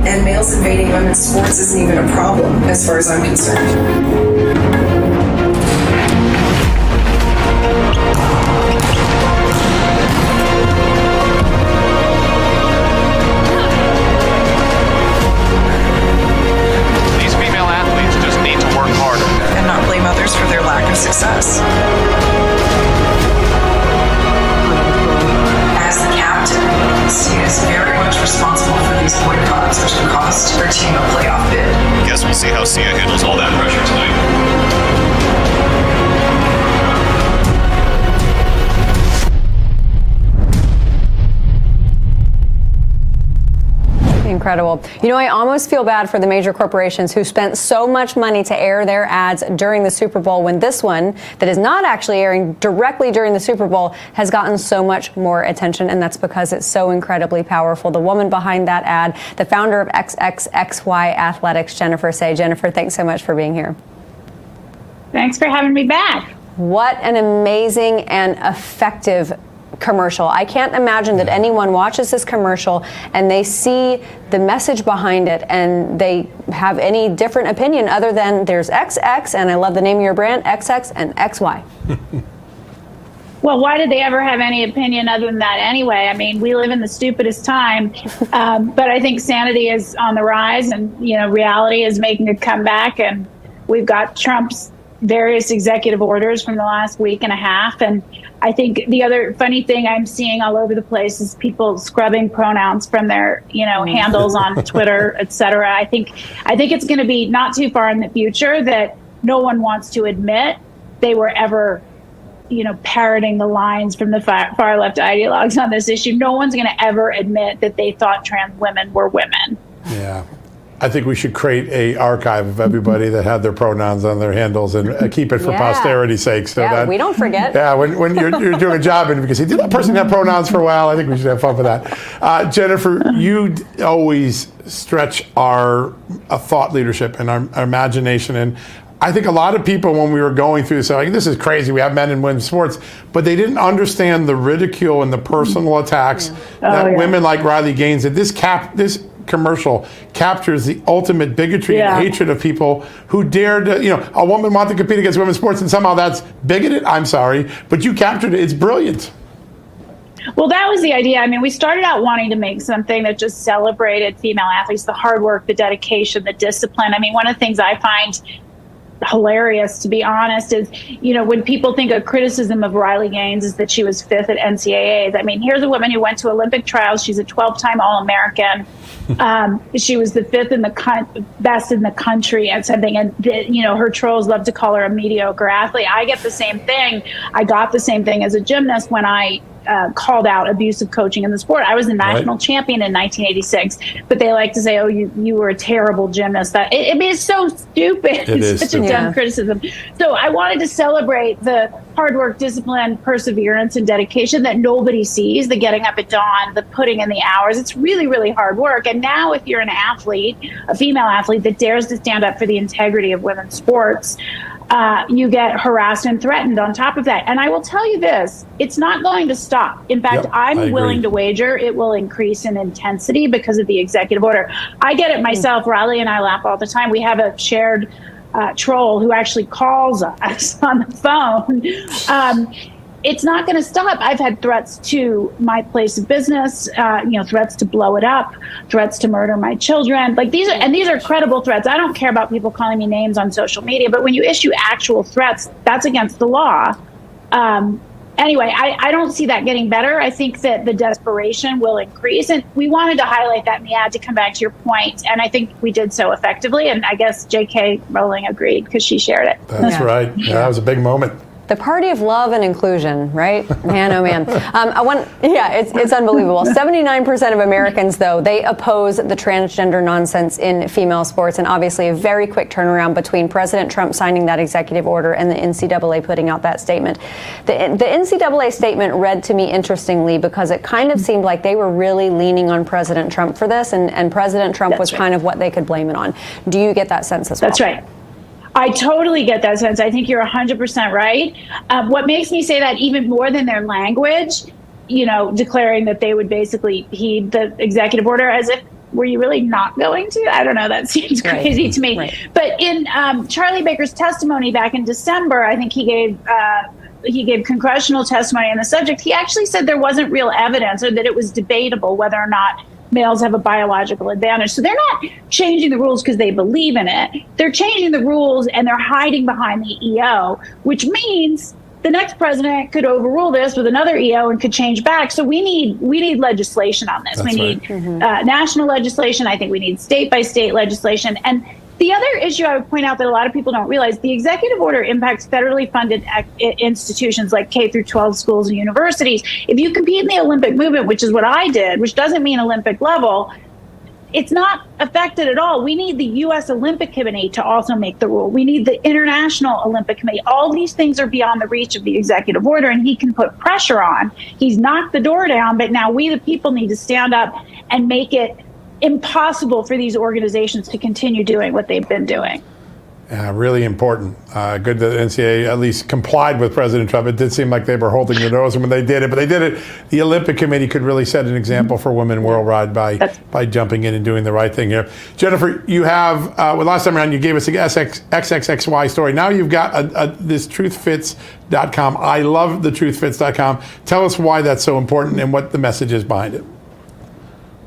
And males invading women's sports isn't even a problem, as far as I'm concerned. For their lack of success. As the captain, Sia is very much responsible for these boycotts, which have cost her team a playoff bid. Guess we'll see how Sia handles all that pressure tonight. Incredible. You know, I almost feel bad for the major corporations who spent so much money to air their ads during the Super Bowl when this one, that is not actually airing directly during the Super Bowl, has gotten so much more attention, and that's because it's so incredibly powerful. The woman behind that ad, the founder of XXXY Athletics, Jennifer Say. Jennifer, thanks so much for being here. Thanks for having me back. What an amazing and effective commercial. I can't imagine that anyone watches this commercial and they see the message behind it and they have any different opinion other than there's XX, and I love the name of your brand, XX and XY. Well, why did they ever have any opinion other than that anyway? I mean, we live in the stupidest time, but I think sanity is on the rise, and, you know, reality is making a comeback, and we've got Trump's various executive orders from the last week and a half. And I think the other funny thing I'm seeing all over the place is people scrubbing pronouns from their, handles on Twitter, et cetera. I think it's going to be not too far in the future that no one wants to admit they were ever, parroting the lines from the far left ideologues on this issue. No one's going to ever admit that they thought trans women were women. Yeah. I think we should create a archive of everybody that had their pronouns on their handles and keep it for posterity's sake. So that we don't forget. Yeah, when you're doing a job and because did that person have pronouns for a while? I think we should have fun with that. Jennifer, you always stretch our thought leadership and our imagination. And I think a lot of people, when we were going through this, like, this is crazy. We have men and women's sports, but they didn't understand the ridicule and the personal attacks that women like Riley Gaines did. This commercial captures the ultimate bigotry and hatred of people who dare to, a woman wants to compete against women's sports and somehow that's bigoted. I'm sorry, but you captured it. It's brilliant. Well, that was the idea. I mean, we started out wanting to make something that just celebrated female athletes, the hard work, the dedication, the discipline. I mean, one of the things I find hilarious, to be honest, is, when people think a criticism of Riley Gaines is that she was 5th at NCAAs. I mean, here's a woman who went to Olympic trials. She's a 12-time All-American. She was the 5th in the best in the country at something. And, her trolls love to call her a mediocre athlete. I get the same thing. I got the same thing as a gymnast when I called out abusive coaching in the sport. I was a national champion in 1986, but they like to say, "Oh, you were a terrible gymnast." It's so stupid. It's such a dumb criticism. So I wanted to celebrate the hard work, discipline, perseverance, and dedication that nobody sees. The getting up at dawn, the putting in the hours. It's really, really hard work. And now, if you're an athlete, a female athlete that dares to stand up for the integrity of women's sports, you get harassed and threatened on top of that. And I will tell you this, it's not going to stop. In fact, I'm willing to wager it will increase in intensity because of the executive order. I get it myself. Riley and I laugh all the time. We have a shared troll who actually calls us on the phone. It's not going to stop. I've had threats to my place of business, threats to blow it up, threats to murder my children. Like these are credible threats. I don't care about people calling me names on social media, but when you issue actual threats, that's against the law. Anyway, I don't see that getting better. I think that the desperation will increase. And we wanted to highlight that in the ad to come back to your point. And I think we did so effectively. And I guess J.K. Rowling agreed because she shared it. That's right. Yeah, that was a big moment. The party of love and inclusion, right? Man, oh man. It's unbelievable. 79% of Americans, though, they oppose the transgender nonsense in female sports, and obviously a very quick turnaround between President Trump signing that executive order and the NCAA putting out that statement. The NCAA statement read to me interestingly because it kind of seemed like they were really leaning on President Trump for this, and President Trump was kind of what they could blame it on. Do you get that sense as well? That's right. I totally get that sense. I think you're 100% right. What makes me say that even more than their language, declaring that they would basically heed the executive order as if, were you really not going to? I don't know. That seems crazy to me. Right. But in Charlie Baker's testimony back in December, I think he gave congressional testimony on the subject. He actually said there wasn't real evidence or that it was debatable whether or not males have a biological advantage. So they're not changing the rules because they believe in it. They're changing the rules and they're hiding behind the EO, which means the next president could overrule this with another EO and could change back. So we need legislation on this. We need national legislation. I think we need state by state legislation. And the other issue I would point out that a lot of people don't realize, the executive order impacts federally funded institutions like K through 12 schools and universities. If you compete in the Olympic movement, which is what I did, which doesn't mean Olympic level, it's not affected at all. We need the U.S. Olympic Committee to also make the rule. We need the International Olympic Committee. All these things are beyond the reach of the executive order, and he can put pressure on. He's knocked the door down, but now we, the people, need to stand up and make it impossible for these organizations to continue doing what they've been doing. Really important. Good that the NCAA at least complied with President Trump. It did seem like they were holding their nose when they did it, but they did it. The Olympic Committee could really set an example for women worldwide by jumping in and doing the right thing here. Jennifer, you have, last time around you gave us the XXXY story. Now you've got this truthfits.com. I love the truthfits.com. Tell us why that's so important and what the message is behind it.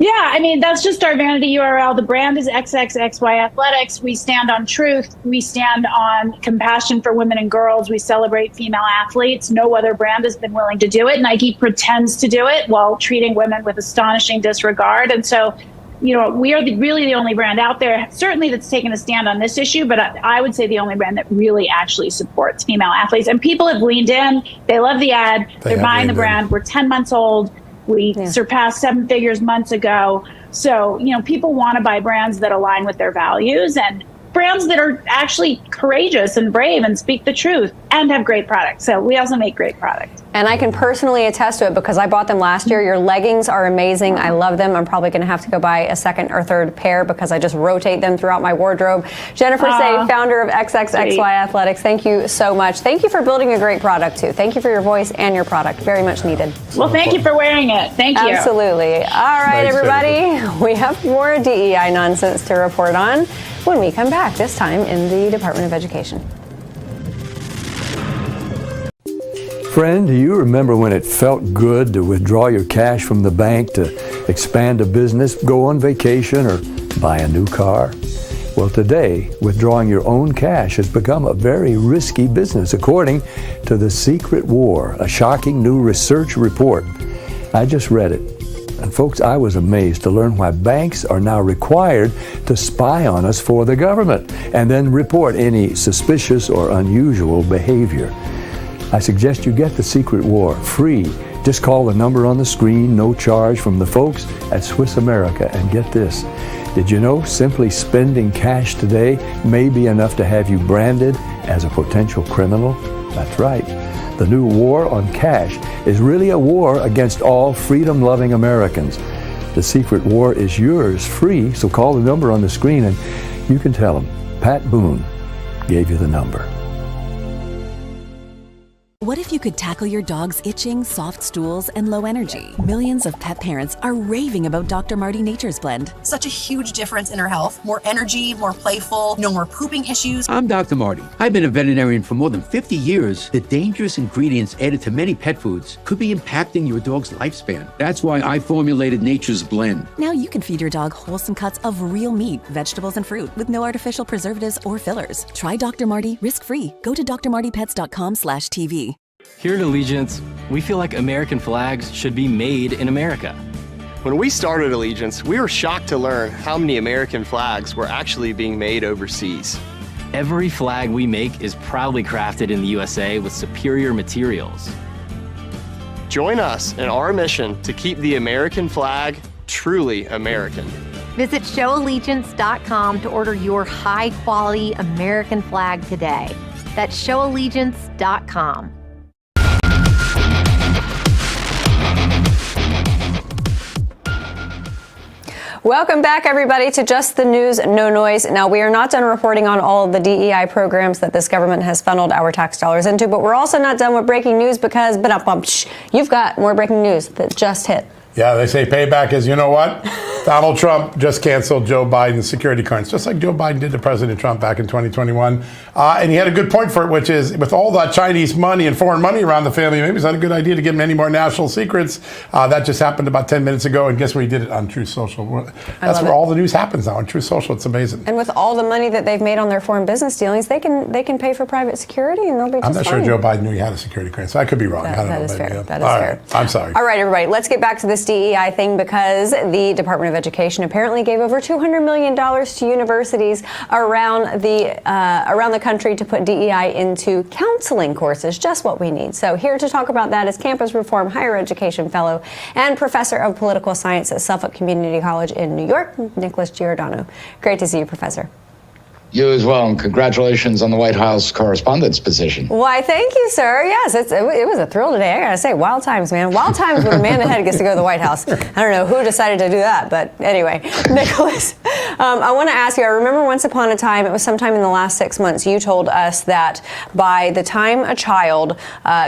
Yeah, I mean, that's just our vanity URL. The brand is XXXY Athletics. We stand on truth. We stand on compassion for women and girls. We celebrate female athletes. No other brand has been willing to do it. Nike pretends to do it while treating women with astonishing disregard. And so, we are really the only brand out there, certainly that's taken a stand on this issue, but I would say the only brand that really actually supports female athletes. And people have leaned in. They love the ad. They're buying the brand. We're 10 months old. We surpassed 7 figures months ago. So, people want to buy brands that align with their values and brands that are actually courageous and brave and speak the truth and have great products. So we also make great products. And I can personally attest to it because I bought them last year. Your leggings are amazing. I love them. I'm probably going to have to go buy a second or third pair because I just rotate them throughout my wardrobe. Jennifer Say, founder of XXXY Athletics, thank you so much. Thank you for building a great product, too. Thank you for your voice and your product. Very much needed. Well, thank you for wearing it. Thank you. Absolutely. All right, everybody. We have more DEI nonsense to report on when we come back, this time in the Department of Education. Friend, do you remember when it felt good to withdraw your cash from the bank to expand a business, go on vacation, or buy a new car? Well, today, withdrawing your own cash has become a very risky business, according to The Secret War, a shocking new research report. I just read it. And folks, I was amazed to learn why banks are now required to spy on us for the government and then report any suspicious or unusual behavior. I suggest you get The Secret War free. Just call the number on the screen, no charge, from the folks at Swiss America. And get this, did you know simply spending cash today may be enough to have you branded as a potential criminal? That's right. The new war on cash is really a war against all freedom-loving Americans. The Secret War is yours free, so call the number on the screen and you can tell them Pat Boone gave you the number. What if you could tackle your dog's itching, soft stools, and low energy? Millions of pet parents are raving about Dr. Marty Nature's Blend. Such a huge difference in her health. More energy, more playful, no more pooping issues. I'm Dr. Marty. I've been a veterinarian for more than 50 years. The dangerous ingredients added to many pet foods could be impacting your dog's lifespan. That's why I formulated Nature's Blend. Now you can feed your dog wholesome cuts of real meat, vegetables, and fruit with no artificial preservatives or fillers. Try Dr. Marty risk-free. Go to drmartypets.com/TV. Here at Allegiance, we feel like American flags should be made in America. When we started Allegiance, we were shocked to learn how many American flags were actually being made overseas. Every flag we make is proudly crafted in the USA with superior materials. Join us in our mission to keep the American flag truly American. Visit showallegiance.com to order your high-quality American flag today. That's showallegiance.com. Welcome back, everybody, to Just the News, No Noise. Now, we are not done reporting on all of the DEI programs that this government has funneled our tax dollars into, but we're also not done with breaking news because, you've got more breaking news that just hit. Yeah, they say payback is, you know what? Donald Trump just canceled Joe Biden's security clearance, just like Joe Biden did to President Trump back in 2021. And he had a good point for it, which is with all that Chinese money and foreign money around the family, maybe it's not a good idea to give him any more national secrets. That just happened about 10 minutes ago. And guess where he did it? On Truth Social. That's where all the news happens now, on Truth Social. It's amazing. And with all the money that they've made on their foreign business dealings, they can pay for private security and they'll be just I'm not fine. sure Joe Biden knew he had a security clearance. I could be wrong. I don't know. That is fair. Yeah. That is fair. Right. I'm sorry. All right, everybody, let's get back to this DEI thing because the Department of Education apparently gave over $200 million to universities around the country to put DEI into counseling courses, just what we need. So here to talk about that is Campus Reform Higher Education Fellow and Professor of Political Science at Suffolk Community College in New York, Nicholas Giordano. Great to see you, Professor. You as well, and congratulations on the White House correspondence position. Why, thank you, sir. Yes, it was a thrill today. I gotta say, wild times, man. Wild times when a man ahead gets to go to the White House. I don't know who decided to do that, but anyway, Nicholas, I want to ask you, I remember once upon a time, it was sometime in the last 6 months, you told us that by the time a child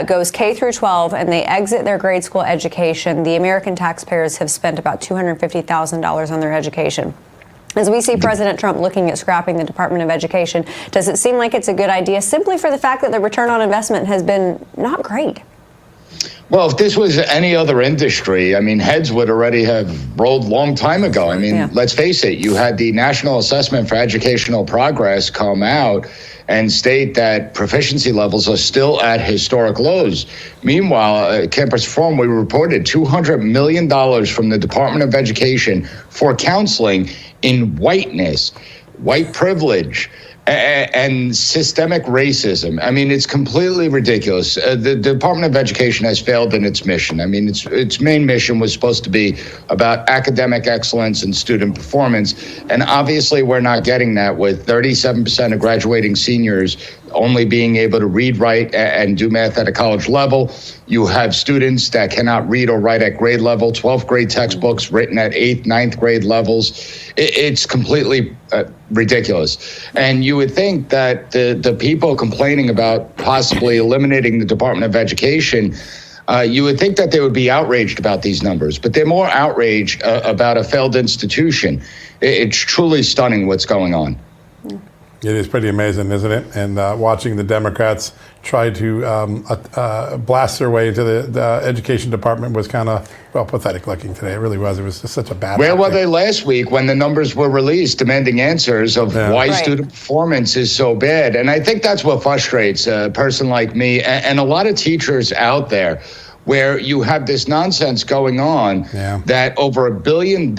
goes K through 12 and they exit their grade school education, the American taxpayers have spent about $250,000 on their education. As we see President Trump looking at scrapping the Department of Education, does it seem like it's a good idea simply for the fact that the return on investment has been not great? Well, if this was any other industry, I mean, heads would already have rolled long time ago. I mean, let's face it, you had the National Assessment for Educational Progress come out and state that proficiency levels are still at historic lows. Meanwhile, Campus Reform, we reported $200 million from the Department of Education for counseling in whiteness, white privilege, and systemic racism. I mean, it's completely ridiculous. The Department of Education has failed in its mission. I mean, its main mission was supposed to be about academic excellence and student performance. And obviously, we're not getting that with 37% of graduating seniors only being able to read, write, and do math at a college level. You have students that cannot read or write at grade level, 12th grade textbooks written at 8th, 9th grade levels. It's completely ridiculous. And you would think that the people complaining about possibly eliminating the Department of Education, you would think that they would be outraged about these numbers, but they're more outraged about a failed institution. It's truly stunning what's going on. It is pretty amazing, isn't it? And watching the Democrats try to blast their way into the education department was kind of, well, pathetic looking today. It really was. It was just such a bad Where were they last week when the numbers were released demanding answers of why student performance is so bad? And I think that's what frustrates a person like me and a lot of teachers out there, where you have this nonsense going on that over $1 billion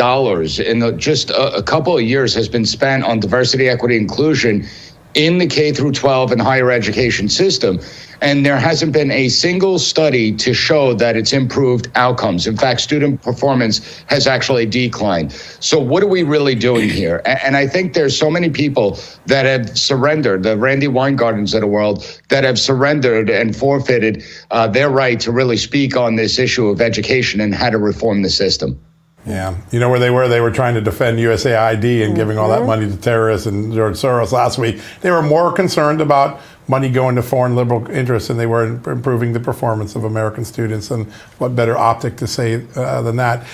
in just a couple of years has been spent on diversity, equity, inclusion in the K through 12 and higher education system. And there hasn't been a single study to show that it's improved outcomes. In fact, student performance has actually declined. So what are we really doing here? And I think there's so many people that have surrendered, the Randy Weingardens of the world, that have surrendered and forfeited their right to really speak on this issue of education and how to reform the system. Yeah. You know where they were? They were trying to defend USAID and giving all that money to terrorists and George Soros last week. They were more concerned about money going to foreign liberal interests than they were improving the performance of American students. And what better optic to say than that?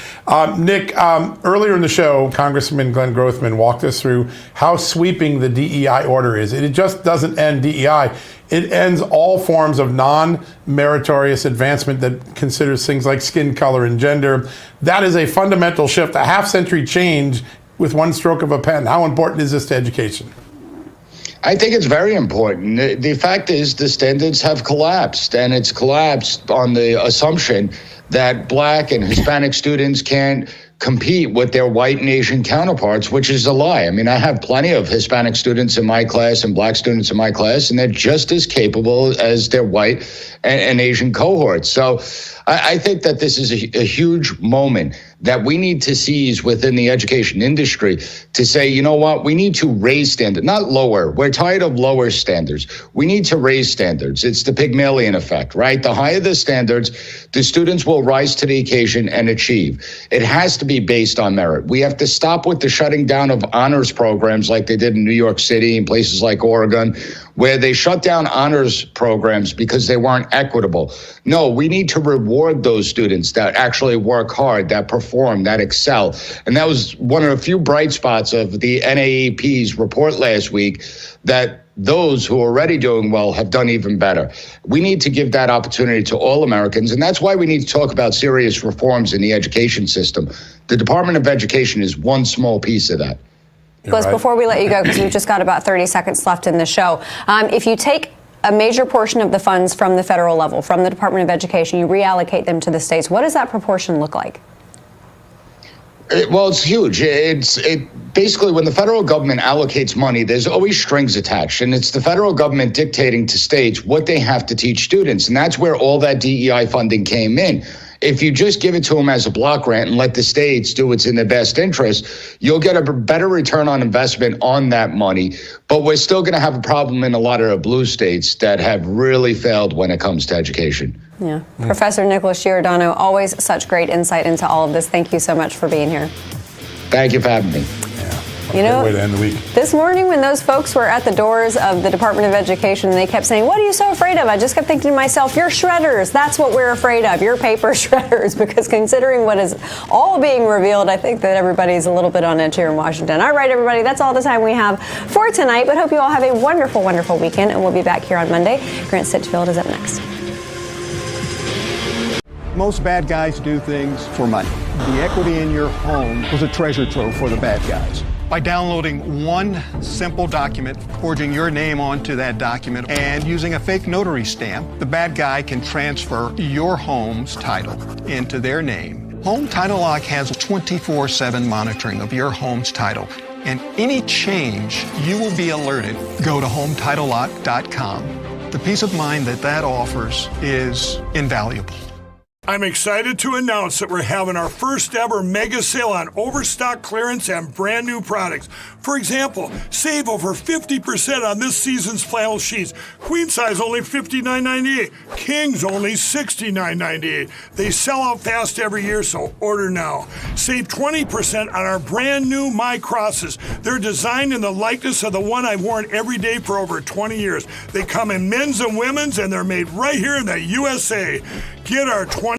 Nick, earlier in the show, Congressman Glenn Grothman walked us through how sweeping the DEI order is. It just doesn't end DEI. It ends all forms of non-meritorious advancement that considers things like skin color and gender. That is a fundamental shift, a half-century change with one stroke of a pen. How important is this to education? I think it's very important. The fact is the standards have collapsed, and it's collapsed on the assumption that Black and Hispanic students can't compete with their white and Asian counterparts, which is a lie. I mean, I have plenty of Hispanic students in my class and Black students in my class, and they're just as capable as their white and Asian cohorts. So I think that this is a huge moment that we need to seize within the education industry to say, you know what, we need to raise standards, not lower. We're tired of lower standards. We need to raise standards. It's the Pygmalion effect, right? The higher the standards, the students will rise to the occasion and achieve. It has to be based on merit. We have to stop with the shutting down of honors programs like they did in New York City and places like Oregon, where they shut down honors programs because they weren't equitable. No, we need to reward those students that actually work hard, that perform, that excel. And that was one of the few bright spots of the NAEP's report last week, that those who are already doing well have done even better. We need to give that opportunity to all Americans, and that's why we need to talk about serious reforms in the education system. The Department of Education is one small piece of that. Nicholas, before we let you go, because we've just got about 30 seconds left in the show, if you take a major portion of the funds from the federal level, from the Department of Education, you reallocate them to the states, what does that proportion look like? Well, it's huge. It basically, when the federal government allocates money, there's always strings attached, and it's the federal government dictating to states what they have to teach students, and that's where all that DEI funding came in. If you just give it to them as a block grant and let the states do what's in their best interest, you'll get a better return on investment on that money. But we're still going to have a problem in a lot of the blue states that have really failed when it comes to education. Yeah. Professor Nicholas Giordano, always such great insight into all of this. Thank you so much for being here. Thank you for having me. You know, way to end the week. This morning when those folks were at the doors of the Department of Education, they kept saying, what are you so afraid of? I just kept thinking to myself, you're shredders. That's what we're afraid of. You're paper shredders. Because considering what is all being revealed, I think that everybody's a little bit on edge here in Washington. All right, everybody, that's all the time we have for tonight. But hope you all have a wonderful, wonderful weekend. And we'll be back here on Monday. Grant Stinchfield is up next. Most bad guys do things for money. The equity in your home was a treasure trove for the bad guys. By downloading one simple document, forging your name onto that document, and using a fake notary stamp, the bad guy can transfer your home's title into their name. Home Title Lock has 24/7 monitoring of your home's title, and any change, you will be alerted. Go to HomeTitleLock.com. The peace of mind that offers is invaluable. I'm excited to announce that we're having our first ever mega sale on overstock clearance and brand new products. For example, save over 50% on this season's flannel sheets. Queen size only $59.98. Kings only $69.98. They sell out fast every year, so order now. Save 20% on our brand new My Crosses. They're designed in the likeness of the one I've worn every day for over 20 years. They come in men's and women's, and they're made right here in the USA. Get our 20